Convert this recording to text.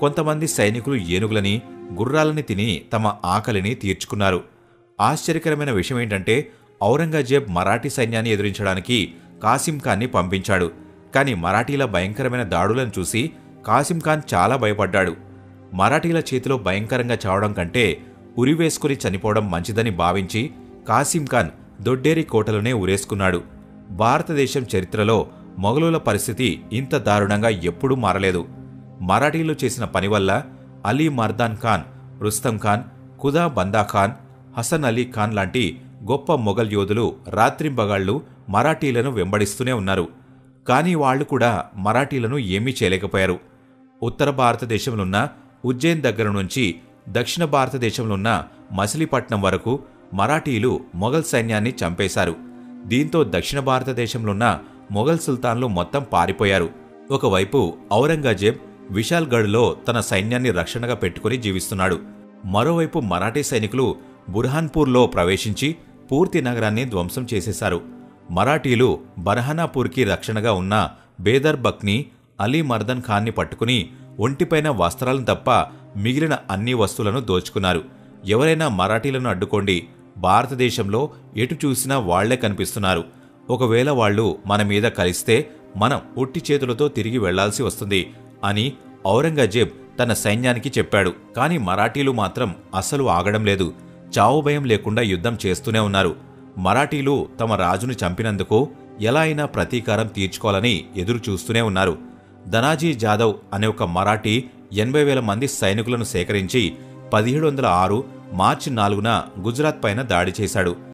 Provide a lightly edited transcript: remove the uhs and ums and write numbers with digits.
కొంతమంది సైనికులు ఏనుగులని, గుర్రాలని తిని తమ ఆకలిని తీర్చుకున్నారు. ఆశ్చర్యకరమైన విషయమేంటంటే ఔరంగజేబ్ మరాఠీ సైన్యాన్ని ఎదిరించడానికి కాసిం ఖాన్ని పంపించాడు. కాని మరాఠీల భయంకరమైన దాడులను చూసి కాసిం ఖాన్ చాలా భయపడ్డాడు. మరాఠీల చేతిలో భయంకరంగా చావడం కంటే ఉరివేసుకుని చనిపోవడం మంచిదని భావించి కాసిం ఖాన్ దొడ్డేరి కోటలోనే ఉరేసుకున్నాడు. భారతదేశం చరిత్రలో మొఘలుల పరిస్థితి ఇంత దారుణంగా ఎప్పుడూ మారలేదు. మరాఠీలు చేసిన పని వల్ల అలీ మర్దాన్ ఖాన్, రుస్తం ఖాన్, ఖుదా బందా ఖాన్, హసన్ అలీ ఖాన్ లాంటి గొప్ప మొఘల్ యోధులు రాత్రింబగళ్లు మరాఠీలను వెంబడిస్తూనే ఉన్నారు. కానీ వాళ్లు కూడా మరాఠీలను ఏమీ చేయలేకపోయారు. ఉత్తర భారతదేశంలోన్న ఉజ్జయిన్ దగ్గర నుంచి దక్షిణ భారతదేశంలోన్న మచిలీపట్నం వరకు మరాఠీలు మొఘల్ సైన్యాన్ని చంపేశారు. దీంతో దక్షిణ భారతదేశంలోన్న మొఘల్ సుల్తాన్లు మొత్తం పారిపోయారు. ఒకవైపు ఔరంగజేబ్ విశాల్గఢ్లో తన సైన్యాన్ని రక్షణగా పెట్టుకుని జీవిస్తున్నాడు. మరోవైపు మరాఠీ సైనికులు బుర్హాన్పూర్లో ప్రవేశించి పూర్తి నగరాన్ని ధ్వంసం చేసేశారు. మరాఠీలు బర్హానాపూర్కి రక్షణగా ఉన్న బేదర్బక్ని, అలీ మర్దన్ ఖాన్ని పట్టుకుని ఒంటిపైన వస్త్రాలను తప్ప మిగిలిన అన్ని వస్తువులను దోచుకున్నారు. ఎవరైనా మరాఠీలను అడ్డుకోండి, భారతదేశంలో ఎటు చూసినా వాళ్లే కనిపిస్తున్నారు. ఒకవేళ వాళ్లు మన మీద కలిస్తే మనం ఉట్టి చేతులతో తిరిగి వెళ్లాల్సి వస్తుంది అని ఔరంగజేబ్ తన సైన్యానికి చెప్పాడు. కాని మరాఠీలు మాత్రం అస్సలు ఆగడం లేదు. చావు భయం లేకుండా యుద్ధం చేస్తూనే ఉన్నారు. మరాఠీలు తమ రాజును చంపినందుకు ఎలా అయినా ప్రతీకారం తీర్చుకోవాలని ఎదురు చూస్తూనే ఉన్నారు. ధనాజీ జాదవ్ అనే ఒక మరాఠీ 80,000 మంది సైనికులను సేకరించి 1706 మార్చి 4న గుజరాత్ పైన దాడి చేశాడు.